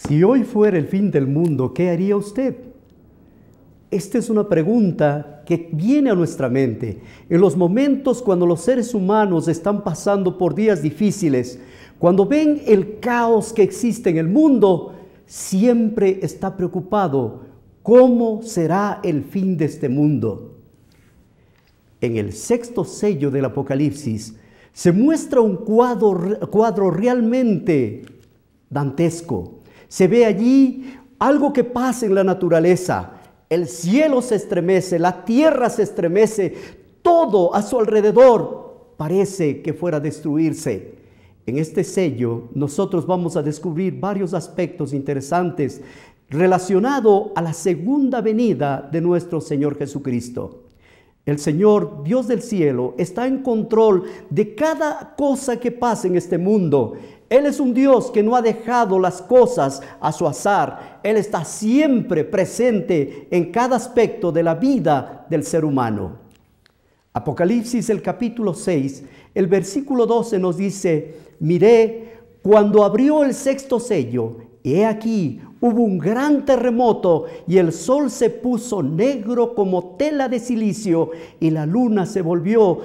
Si hoy fuera el fin del mundo, ¿qué haría usted? Esta es una pregunta que viene a nuestra mente. En los momentos cuando los seres humanos están pasando por días difíciles, cuando ven el caos que existe en el mundo, siempre está preocupado. ¿Cómo será el fin de este mundo? En el sexto sello del Apocalipsis se muestra un cuadro realmente dantesco. Se ve allí algo que pasa en la naturaleza. El cielo se estremece, la tierra se estremece, todo a su alrededor parece que fuera a destruirse. En este sello nosotros vamos a descubrir varios aspectos interesantes relacionados a la segunda venida de nuestro Señor Jesucristo. El Señor, Dios del cielo, está en control de cada cosa que pasa en este mundo. Él es un Dios que no ha dejado las cosas a su azar. Él está siempre presente en cada aspecto de la vida del ser humano. Apocalipsis, el capítulo 6, el versículo 12 nos dice: miré cuando abrió el sexto sello, y he aquí, hubo un gran terremoto, y el sol se puso negro como tela de silicio, y la luna se volvió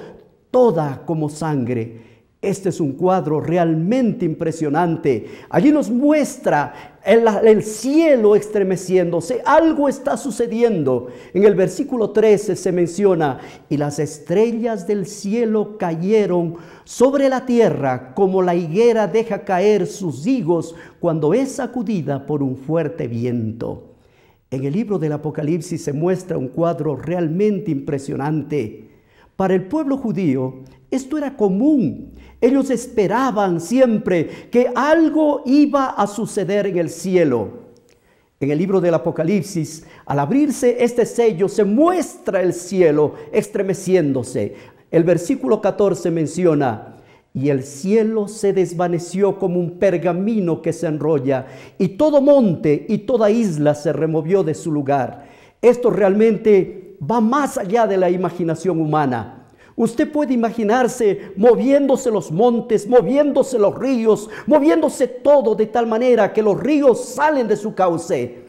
toda como sangre. Este es un cuadro realmente impresionante. Allí nos muestra el cielo estremeciéndose. Algo está sucediendo. En el versículo 13 se menciona: y las estrellas del cielo cayeron sobre la tierra, como la higuera deja caer sus higos cuando es sacudida por un fuerte viento. En el libro del Apocalipsis se muestra un cuadro realmente impresionante. Para el pueblo judío, esto era común. Ellos esperaban siempre que algo iba a suceder en el cielo. En el libro del Apocalipsis, al abrirse este sello, se muestra el cielo estremeciéndose. El versículo 14 menciona: y el cielo se desvaneció como un pergamino que se enrolla, y todo monte y toda isla se removió de su lugar. Esto realmente va más allá de la imaginación humana. Usted puede imaginarse moviéndose los montes, moviéndose los ríos, moviéndose todo de tal manera que los ríos salen de su cauce.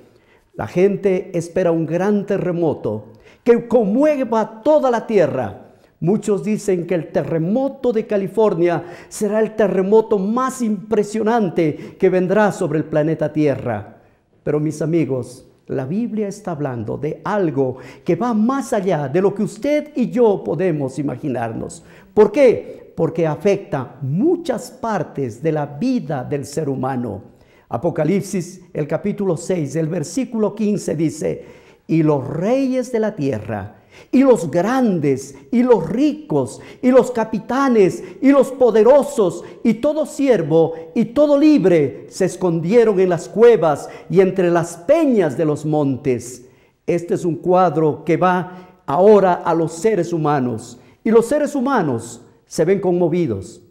La gente espera un gran terremoto que conmueva toda la tierra. Muchos dicen que el terremoto de California será el terremoto más impresionante que vendrá sobre el planeta Tierra. Pero mis amigos, la Biblia está hablando de algo que va más allá de lo que usted y yo podemos imaginarnos. ¿Por qué? Porque afecta muchas partes de la vida del ser humano. Apocalipsis, el capítulo 6, el versículo 15 dice: y los reyes de la tierra, y los grandes, y los ricos, y los capitanes, y los poderosos, y todo siervo, y todo libre, se escondieron en las cuevas y entre las peñas de los montes. Este es un cuadro que va ahora a los seres humanos, y los seres humanos se ven conmovidos.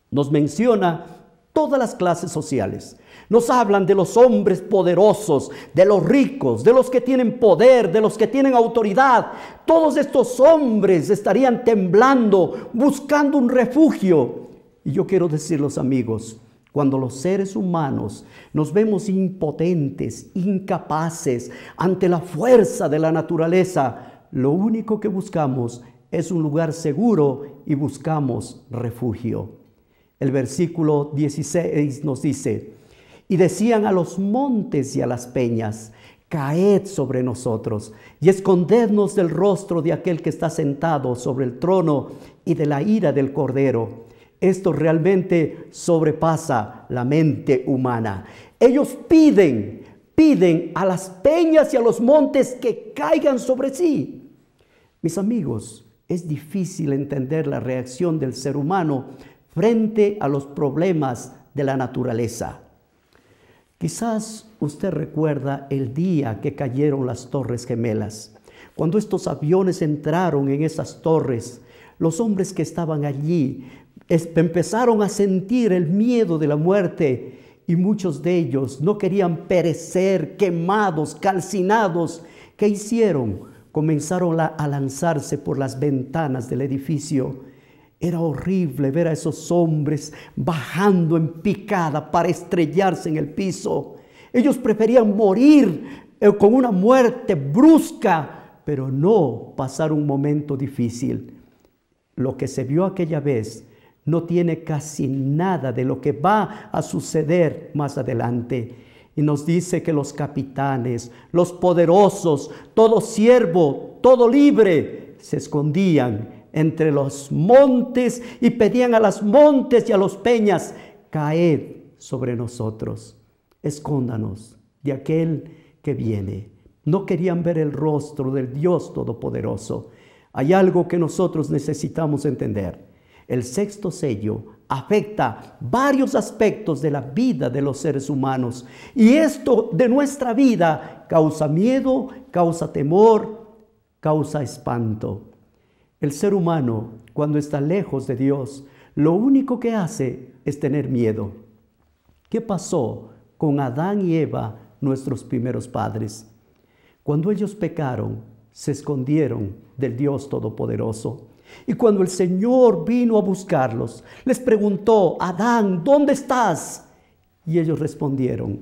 Nos menciona todas las clases sociales. Nos hablan de los hombres poderosos, de los ricos, de los que tienen poder, de los que tienen autoridad. Todos estos hombres estarían temblando, buscando un refugio. Y yo quiero decirles, amigos, cuando los seres humanos nos vemos impotentes, incapaces ante la fuerza de la naturaleza, lo único que buscamos es un lugar seguro y buscamos refugio. El versículo 16 nos dice: y decían a los montes y a las peñas: caed sobre nosotros y escondednos del rostro de aquel que está sentado sobre el trono y de la ira del Cordero. Esto realmente sobrepasa la mente humana. Ellos piden a las peñas y a los montes que caigan sobre sí. Mis amigos, es difícil entender la reacción del ser humano frente a los problemas de la naturaleza. Quizás usted recuerda el día que cayeron las Torres Gemelas. Cuando estos aviones entraron en esas torres, los hombres que estaban allí empezaron a sentir el miedo de la muerte, y muchos de ellos no querían perecer, quemados, calcinados. ¿Qué hicieron? Comenzaron a lanzarse por las ventanas del edificio. Era horrible ver a esos hombres bajando en picada para estrellarse en el piso. Ellos preferían morir con una muerte brusca, pero no pasar un momento difícil. Lo que se vio aquella vez no tiene casi nada de lo que va a suceder más adelante. Y nos dice que los capitanes, los poderosos, todo siervo, todo libre, se escondían entre los montes y pedían a los montes y a los peñas: caed sobre nosotros, escóndanos de aquel que viene. No querían ver el rostro del Dios Todopoderoso. Hay algo que nosotros necesitamos entender. El sexto sello afecta varios aspectos de la vida de los seres humanos. Y esto de nuestra vida causa miedo, causa temor, causa espanto. El ser humano, cuando está lejos de Dios, lo único que hace es tener miedo. ¿Qué pasó con Adán y Eva, nuestros primeros padres? Cuando ellos pecaron, se escondieron del Dios Todopoderoso. Y cuando el Señor vino a buscarlos, les preguntó: Adán, ¿dónde estás? Y ellos respondieron: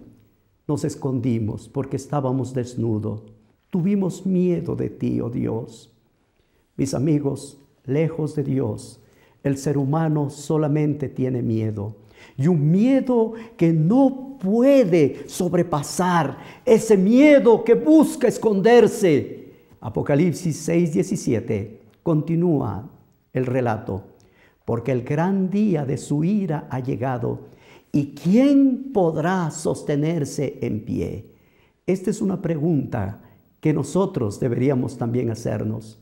nos escondimos porque estábamos desnudos. Tuvimos miedo de ti, oh Dios. Mis amigos, lejos de Dios, el ser humano solamente tiene miedo. Y un miedo que no puede sobrepasar. Ese miedo que busca esconderse. Apocalipsis 6:17. Continúa el relato: porque el gran día de su ira ha llegado, ¿y quién podrá sostenerse en pie? Esta es una pregunta que nosotros deberíamos también hacernos.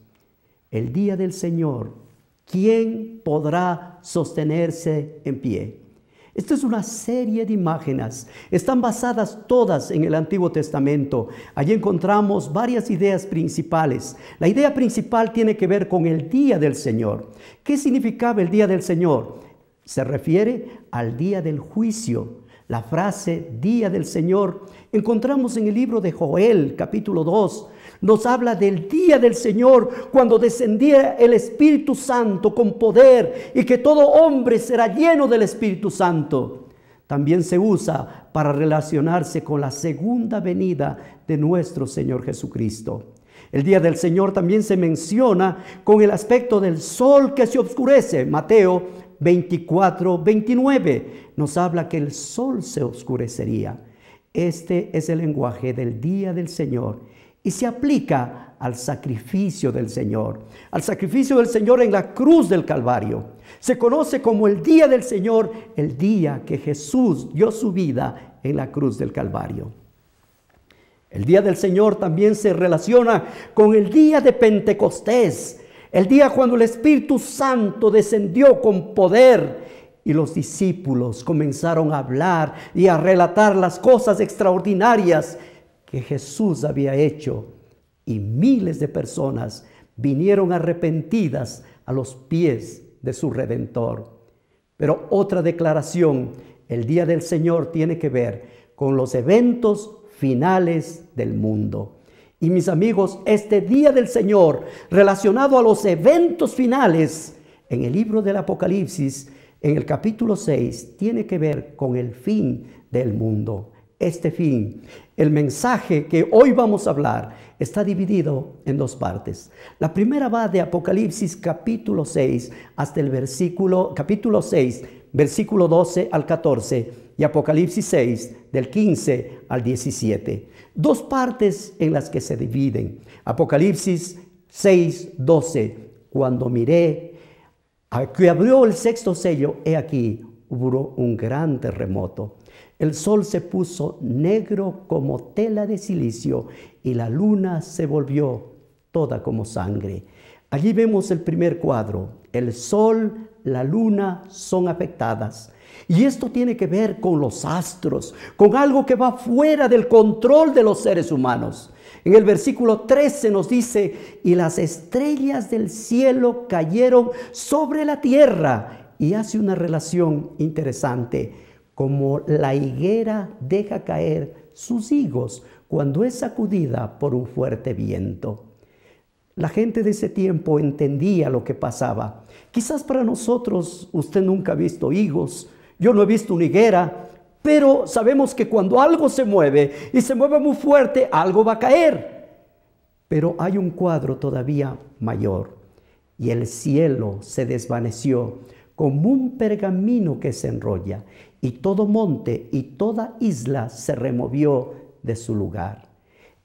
El día del Señor, ¿quién podrá sostenerse en pie? Esta es una serie de imágenes. Están basadas todas en el Antiguo Testamento. Allí encontramos varias ideas principales. La idea principal tiene que ver con el día del Señor. ¿Qué significaba el día del Señor? Se refiere al día del juicio. La frase día del Señor encontramos en el libro de Joel, capítulo 2. Nos habla del día del Señor, cuando descendiera el Espíritu Santo con poder y que todo hombre será lleno del Espíritu Santo. También se usa para relacionarse con la segunda venida de nuestro Señor Jesucristo. El día del Señor también se menciona con el aspecto del sol que se oscurece. Mateo 24:29 nos habla que el sol se oscurecería. Este es el lenguaje del día del Señor. Y se aplica al sacrificio del Señor en la cruz del Calvario. Se conoce como el día del Señor, el día que Jesús dio su vida en la cruz del Calvario. El día del Señor también se relaciona con el día de Pentecostés, el día cuando el Espíritu Santo descendió con poder y los discípulos comenzaron a hablar y a relatar las cosas extraordinarias que Jesús había hecho, y miles de personas vinieron arrepentidas a los pies de su Redentor. Pero otra declaración: el día del Señor tiene que ver con los eventos finales del mundo. Y mis amigos, este día del Señor relacionado a los eventos finales en el libro del Apocalipsis, en el capítulo 6, tiene que ver con el fin del mundo. Este fin, el mensaje que hoy vamos a hablar, está dividido en dos partes. La primera va de Apocalipsis capítulo 6 hasta el capítulo 6, versículo 12 al 14, y Apocalipsis 6 del 15 al 17. Dos partes en las que se dividen. Apocalipsis 6, 12. Cuando miré a que abrió el sexto sello, he aquí hubo un gran terremoto. El sol se puso negro como tela de silicio y la luna se volvió toda como sangre. Allí vemos el primer cuadro. El sol, la luna son afectadas. Y esto tiene que ver con los astros, con algo que va fuera del control de los seres humanos. En el versículo 13 nos dice: y las estrellas del cielo cayeron sobre la tierra. Y hace una relación interesante. Como la higuera deja caer sus higos cuando es sacudida por un fuerte viento. La gente de ese tiempo entendía lo que pasaba. Quizás para nosotros usted nunca ha visto higos, yo no he visto una higuera, Pero sabemos que cuando algo se mueve y se mueve muy fuerte, algo va a caer. Pero hay un cuadro todavía mayor. Y el cielo se desvaneció como un pergamino que se enrolla, y todo monte y toda isla se removió de su lugar.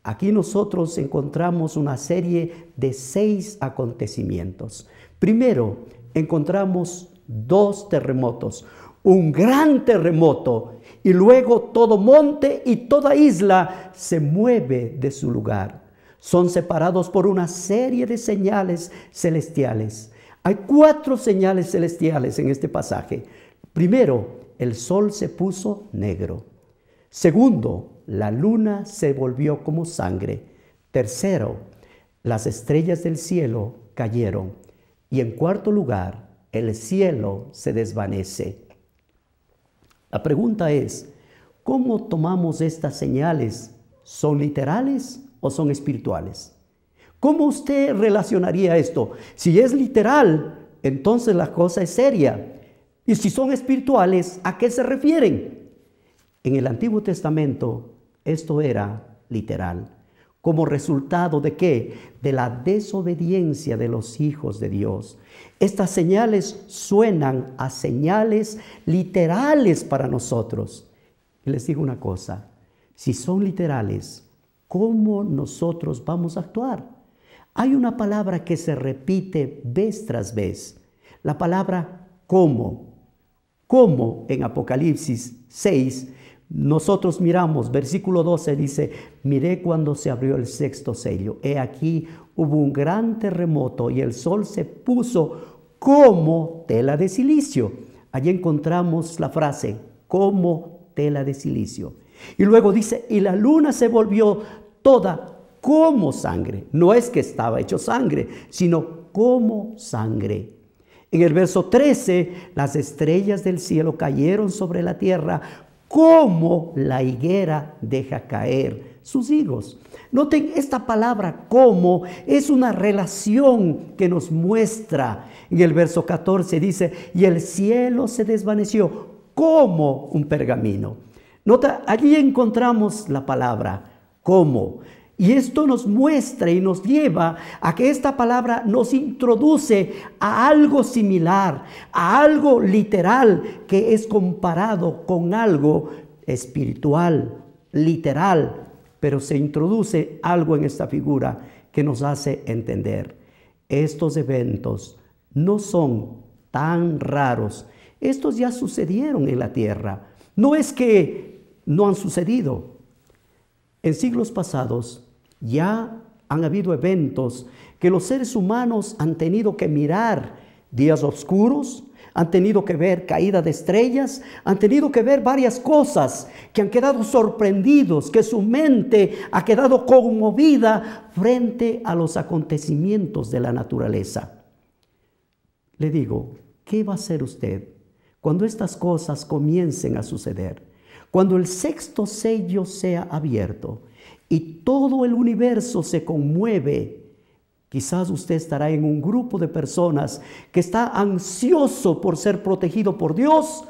Aquí nosotros encontramos una serie de 6 acontecimientos. Primero, encontramos 2 terremotos, un gran terremoto, y luego todo monte y toda isla se mueve de su lugar. Son separados por una serie de señales celestiales. Hay 4 señales celestiales en este pasaje. Primero, el sol se puso negro. Segundo, la luna se volvió como sangre. Tercero, las estrellas del cielo cayeron. Y en cuarto lugar, el cielo se desvanece. La pregunta es, ¿cómo tomamos estas señales? ¿Son literales o son espirituales? ¿Cómo usted relacionaría esto? Si es literal, entonces la cosa es seria. Y si son espirituales, ¿a qué se refieren? En el Antiguo Testamento, esto era literal. ¿Como resultado de qué? De la desobediencia de los hijos de Dios. Estas señales suenan a señales literales para nosotros. Y les digo una cosa, si son literales, ¿cómo nosotros vamos a actuar? Hay una palabra que se repite vez tras vez, la palabra ¿cómo? ¿Cómo? En Apocalipsis 6, nosotros miramos, versículo 12 dice, miré cuando se abrió el 6º sello. He aquí hubo un gran terremoto y el sol se puso como tela de silicio. Allí encontramos la frase, como tela de silicio. Y luego dice, y la luna se volvió toda como sangre. No es que estaba hecho sangre, sino como sangre. En el verso 13, las estrellas del cielo cayeron sobre la tierra como la higuera deja caer sus higos. Noten, esta palabra como es una relación que nos muestra. En el verso 14 dice, y el cielo se desvaneció como un pergamino. Nota, allí encontramos la palabra como. Y esto nos muestra y nos lleva a que esta palabra nos introduce a algo similar, a algo literal que es comparado con algo espiritual, literal, pero se introduce algo en esta figura que nos hace entender. Estos eventos no son tan raros, estos ya sucedieron en la tierra, no es que no han sucedido. En siglos pasados ya han habido eventos que los seres humanos han tenido que mirar, días oscuros, han tenido que ver caída de estrellas, han tenido que ver varias cosas que han quedado sorprendidos, que su mente ha quedado conmovida frente a los acontecimientos de la naturaleza. Le digo, ¿qué va a hacer usted cuando estas cosas comiencen a suceder? Cuando el 6º sello sea abierto y todo el universo se conmueve, quizás usted estará en un grupo de personas que está ansioso por ser protegido por Dios,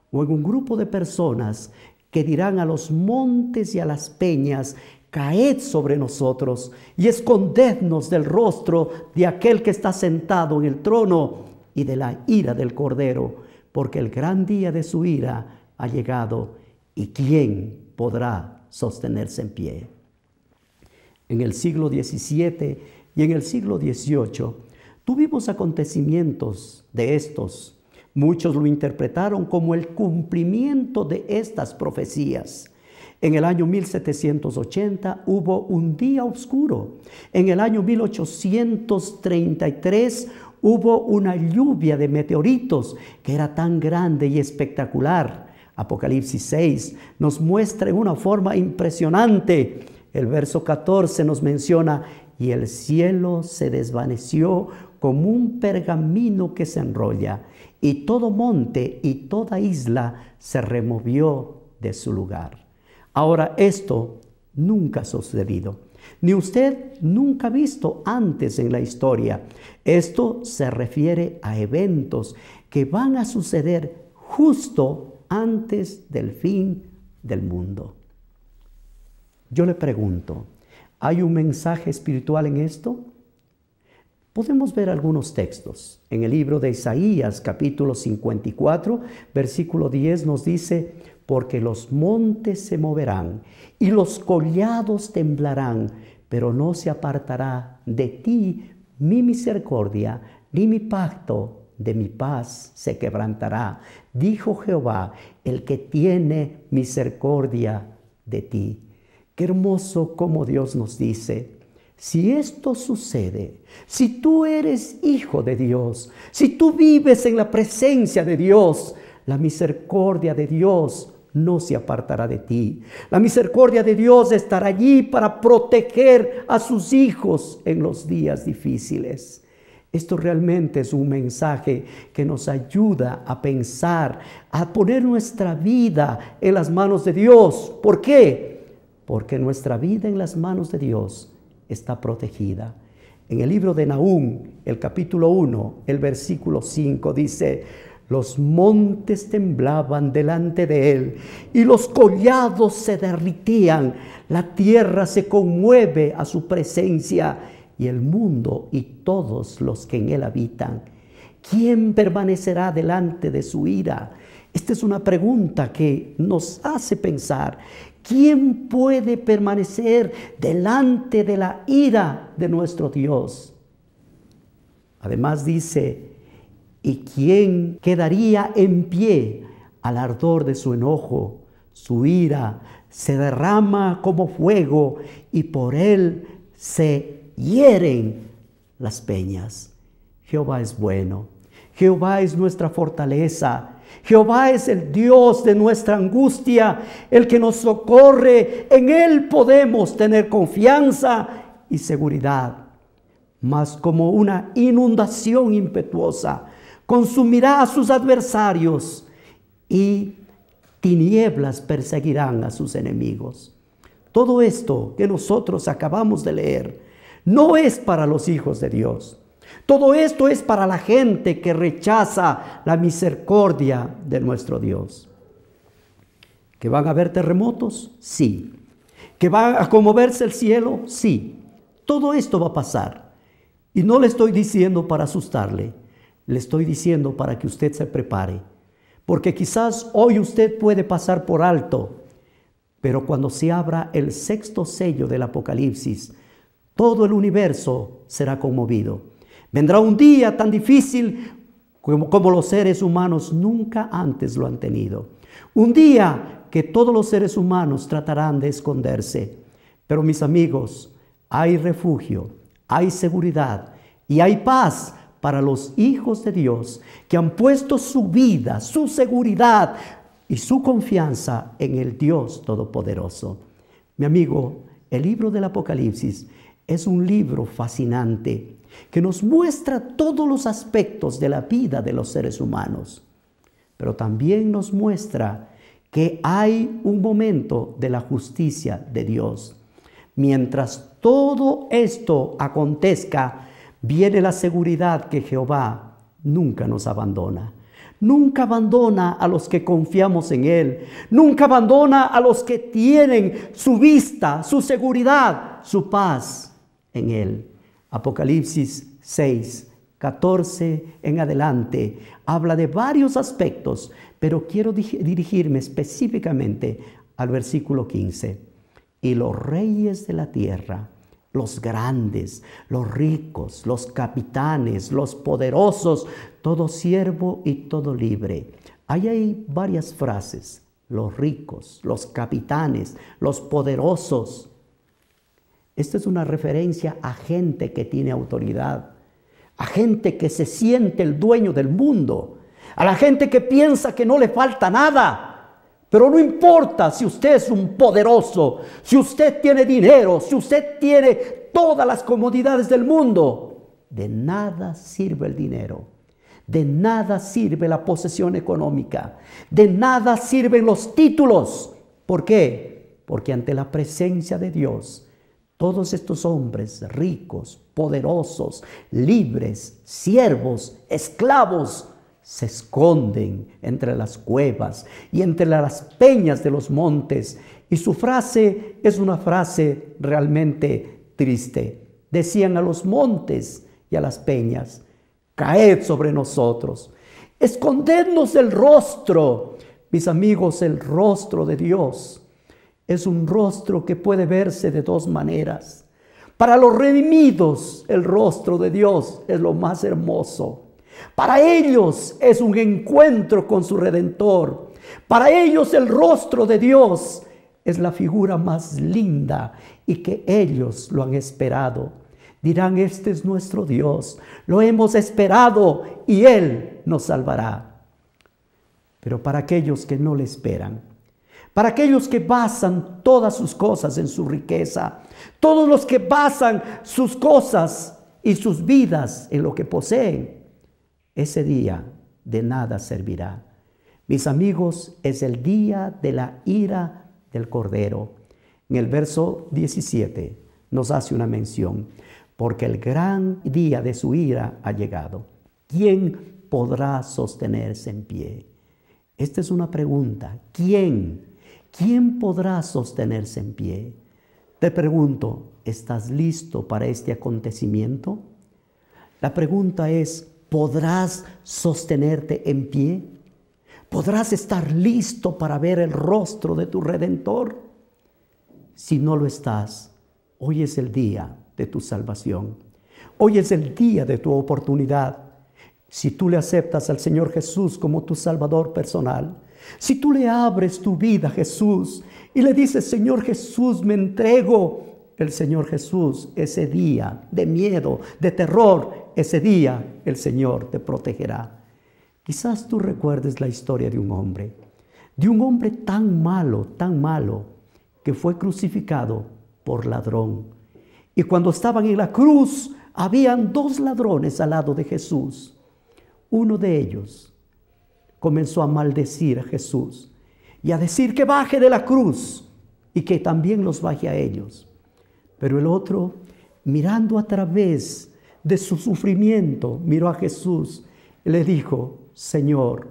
o en un grupo de personas que dirán a los montes y a las peñas, caed sobre nosotros y escondednos del rostro de aquel que está sentado en el trono y de la ira del Cordero, porque el gran día de su ira ha llegado. ¿Y quién podrá sostenerse en pie? En el siglo XVII y en el siglo XVIII tuvimos acontecimientos de estos. Muchos lo interpretaron como el cumplimiento de estas profecías. En el año 1780 hubo un día oscuro. En el año 1833 hubo una lluvia de meteoritos que era tan grande y espectacular. Apocalipsis 6 nos muestra en una forma impresionante. El verso 14 nos menciona, y el cielo se desvaneció como un pergamino que se enrolla, y todo monte y toda isla se removió de su lugar. Ahora, esto nunca ha sucedido, ni usted nunca ha visto antes en la historia. Esto se refiere a eventos que van a suceder justo antes del fin del mundo. Yo le pregunto, ¿hay un mensaje espiritual en esto? Podemos ver algunos textos. En el libro de Isaías, capítulo 54, versículo 10 nos dice: porque los montes se moverán y los collados temblarán, pero no se apartará de ti mi misericordia, ni mi pacto de mi paz se quebrantará, dijo Jehová, el que tiene misericordia de ti. Qué hermoso como Dios nos dice: si esto sucede, si tú eres hijo de Dios, si tú vives en la presencia de Dios, la misericordia de Dios no se apartará de ti. La misericordia de Dios estará allí para proteger a sus hijos en los días difíciles. Esto realmente es un mensaje que nos ayuda a pensar, a poner nuestra vida en las manos de Dios. ¿Por qué? Porque nuestra vida en las manos de Dios está protegida. En el libro de Nahum, el capítulo 1, el versículo 5 dice: los montes temblaban delante de él y los collados se derritían. La tierra se conmueve a su presencia y el mundo y todos los que en él habitan. ¿Quién permanecerá delante de su ira? Esta es una pregunta que nos hace pensar. ¿Quién puede permanecer delante de la ira de nuestro Dios? Además dice: ¿y quién quedaría en pie al ardor de su enojo? Su ira se derrama como fuego y por él se hieren las peñas. Jehová es bueno. Jehová es nuestra fortaleza. Jehová es el Dios de nuestra angustia, el que nos socorre. En él podemos tener confianza y seguridad. Mas como una inundación impetuosa, consumirá a sus adversarios y tinieblas perseguirán a sus enemigos. Todo esto que nosotros acabamos de leer no es para los hijos de Dios. Todo esto es para la gente que rechaza la misericordia de nuestro Dios. ¿Que van a haber terremotos? Sí. ¿Que va a conmoverse el cielo? Sí. Todo esto va a pasar. Y no le estoy diciendo para asustarle. Le estoy diciendo para que usted se prepare. Porque quizás hoy usted puede pasar por alto, pero cuando se abra el sexto sello del Apocalipsis, todo el universo será conmovido. Vendrá un día tan difícil como los seres humanos nunca antes lo han tenido. Un día que todos los seres humanos tratarán de esconderse. Pero mis amigos, hay refugio, hay seguridad y hay paz para los hijos de Dios que han puesto su vida, su seguridad y su confianza en el Dios Todopoderoso. Mi amigo, el libro del Apocalipsis es un libro fascinante que nos muestra todos los aspectos de la vida de los seres humanos, pero también nos muestra que hay un momento de la justicia de Dios. Mientras todo esto acontezca, viene la seguridad que Jehová nunca nos abandona. Nunca abandona a los que confiamos en Él. Nunca abandona a los que tienen su vista, su seguridad, su paz en Él. Apocalipsis 6, 14 en adelante habla de varios aspectos, pero quiero dirigirme específicamente al versículo 15. Y los reyes de la tierra, los grandes, los ricos, los capitanes, los poderosos, todo siervo y todo libre. Ahí hay varias frases: los ricos, los capitanes, los poderosos. Esta es una referencia a gente que tiene autoridad, a gente que se siente el dueño del mundo, a la gente que piensa que no le falta nada. Pero no importa si usted es un poderoso, si usted tiene dinero, si usted tiene todas las comodidades del mundo, de nada sirve el dinero, de nada sirve la posesión económica, de nada sirven los títulos. ¿Por qué? Porque ante la presencia de Dios, todos estos hombres ricos, poderosos, libres, siervos, esclavos, se esconden entre las cuevas y entre las peñas de los montes. Y su frase es una frase realmente triste. Decían a los montes y a las peñas: caed sobre nosotros, escondednos del rostro. Mis amigos, el rostro de Dios es un rostro que puede verse de dos maneras. Para los redimidos, el rostro de Dios es lo más hermoso. Para ellos es un encuentro con su Redentor. Para ellos el rostro de Dios es la figura más linda y que ellos lo han esperado. Dirán: este es nuestro Dios, lo hemos esperado y Él nos salvará. Pero para aquellos que no le esperan, para aquellos que basan todas sus cosas en su riqueza, todos los que basan sus cosas y sus vidas en lo que poseen, ese día de nada servirá. Mis amigos, es el día de la ira del Cordero. En el verso 17 nos hace una mención: porque el gran día de su ira ha llegado. ¿Quién podrá sostenerse en pie? Esta es una pregunta. ¿Quién? ¿Quién podrá sostenerse en pie? Te pregunto, ¿estás listo para este acontecimiento? La pregunta es: ¿podrás sostenerte en pie? ¿Podrás estar listo para ver el rostro de tu Redentor? Si no lo estás, hoy es el día de tu salvación. Hoy es el día de tu oportunidad. Si tú le aceptas al Señor Jesús como tu Salvador personal, si tú le abres tu vida a Jesús y le dices: Señor Jesús, me entrego, el Señor Jesús, ese día de miedo, de terror, ese día el Señor te protegerá. Quizás tú recuerdes la historia de un hombre tan malo, que fue crucificado por ladrón. Y cuando estaban en la cruz, habían dos ladrones al lado de Jesús. Uno de ellos comenzó a maldecir a Jesús y a decir que baje de la cruz y que también los baje a ellos. Pero el otro, mirando a través de su sufrimiento, miró a Jesús y le dijo: Señor,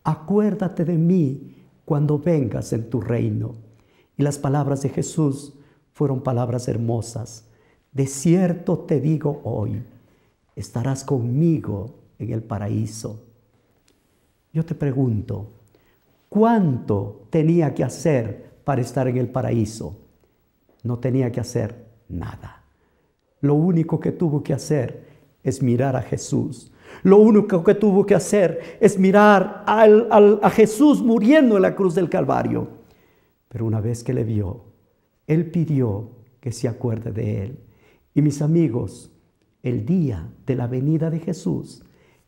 acuérdate de mí cuando vengas en tu reino. Y las palabras de Jesús fueron palabras hermosas. De cierto te digo hoy, estarás conmigo en el paraíso. Yo te pregunto, ¿cuánto tenía que hacer para estar en el paraíso? No tenía que hacer nada. Lo único que tuvo que hacer es mirar a Jesús. Lo único que tuvo que hacer es mirar a Jesús muriendo en la cruz del Calvario. Pero una vez que le vio, Él pidió que se acuerde de Él. Y mis amigos, el día de la venida de Jesús,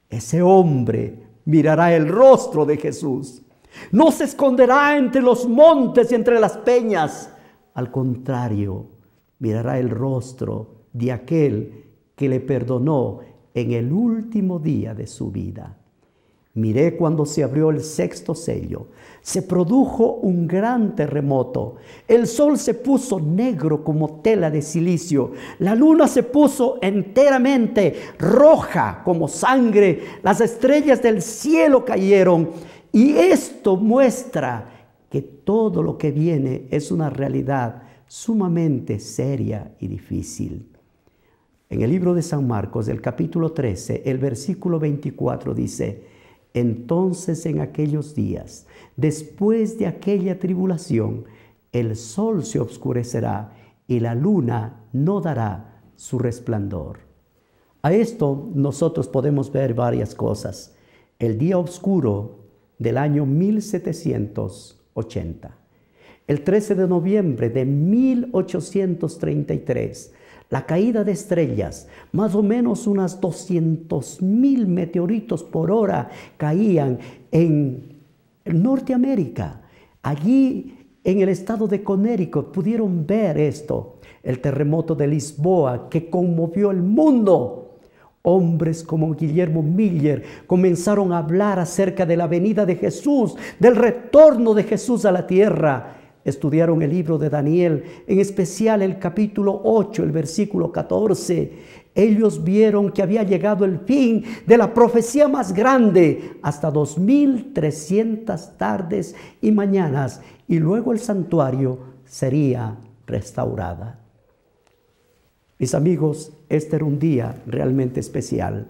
ese hombre mirará el rostro de Jesús. No se esconderá entre los montes y entre las peñas. Al contrario, mirará el rostro de aquel que le perdonó en el último día de su vida. Miré cuando se abrió el sexto sello. Se produjo un gran terremoto. El sol se puso negro como tela de silicio. La luna se puso enteramente roja como sangre. Las estrellas del cielo cayeron. Y esto muestra que todo lo que viene es una realidad sumamente seria y difícil. En el libro de San Marcos, el capítulo 13, el versículo 24 dice: entonces en aquellos días, después de aquella tribulación, el sol se oscurecerá y la luna no dará su resplandor. A esto nosotros podemos ver varias cosas. El día oscuro del año 1780. El 13 de noviembre de 1833, la caída de estrellas, más o menos unas 200,000 meteoritos por hora caían en Norteamérica. Allí en el estado de Connecticut pudieron ver esto. El terremoto de Lisboa que conmovió el mundo. Hombres como Guillermo Miller comenzaron a hablar acerca de la venida de Jesús, del retorno de Jesús a la tierra. Estudiaron el libro de Daniel, en especial el capítulo 8, el versículo 14. Ellos vieron que había llegado el fin de la profecía más grande, hasta 2300 tardes y mañanas, y luego el santuario sería restaurada. Mis amigos, este era un día realmente especial.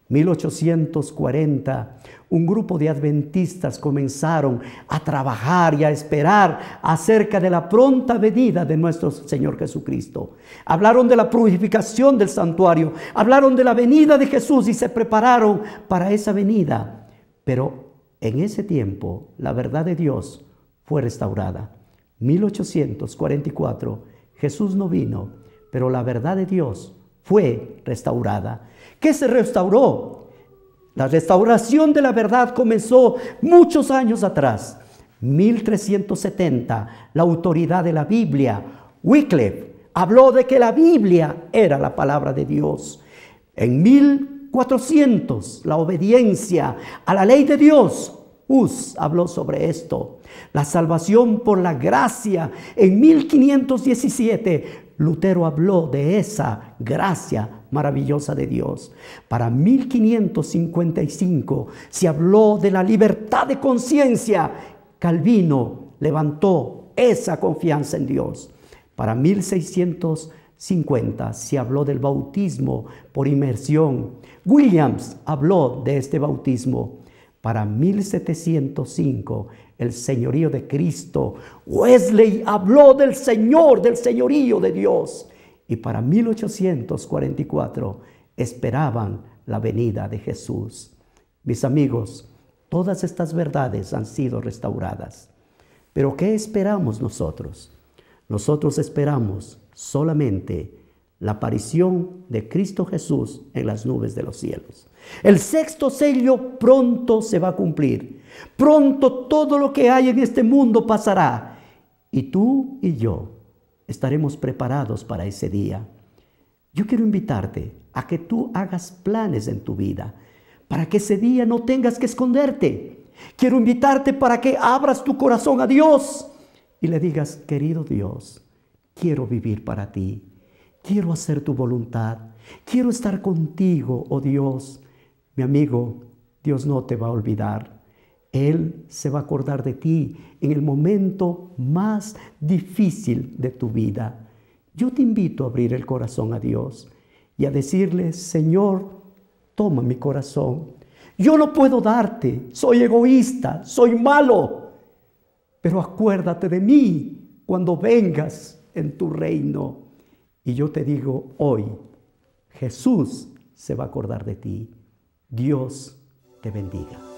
1840, un grupo de adventistas comenzaron a trabajar y a esperar acerca de la pronta venida de nuestro Señor Jesucristo. Hablaron de la purificación del santuario, hablaron de la venida de Jesús y se prepararon para esa venida. Pero en ese tiempo la verdad de Dios fue restaurada. 1844, Jesús no vino, pero la verdad de Dios fue restaurada. ¿Qué se restauró? La restauración de la verdad comenzó muchos años atrás. 1370, la autoridad de la Biblia, Wycliffe, habló de que la Biblia era la palabra de Dios. En 1400, la obediencia a la ley de Dios, Hus habló sobre esto. La salvación por la gracia. En 1517, Lutero habló de esa gracia maravillosa de Dios. Para 1555 se habló de la libertad de conciencia. Calvino levantó esa confianza en Dios. Para 1650 se habló del bautismo por inmersión. Williams habló de este bautismo. Para 1705, el señorío de Cristo. Wesley habló del Señor, del señorío de Dios. Y para 1844 esperaban la venida de Jesús. Mis amigos, todas estas verdades han sido restauradas. Pero ¿qué esperamos nosotros? Nosotros esperamos solamente la aparición de Cristo Jesús en las nubes de los cielos. El sexto sello pronto se va a cumplir. Pronto todo lo que hay en este mundo pasará. Y tú y yo estaremos preparados para ese día. Yo quiero invitarte a que tú hagas planes en tu vida, para que ese día no tengas que esconderte. Quiero invitarte para que abras tu corazón a Dios y le digas: querido Dios, quiero vivir para ti. Quiero hacer tu voluntad. Quiero estar contigo, oh Dios. Mi amigo, Dios no te va a olvidar. Él se va a acordar de ti en el momento más difícil de tu vida. Yo te invito a abrir el corazón a Dios y a decirle: Señor, toma mi corazón. Yo no puedo darte, soy egoísta, soy malo. Pero acuérdate de mí cuando vengas en tu reino. Y yo te digo hoy, Jesús se va a acordar de ti. Dios te bendiga.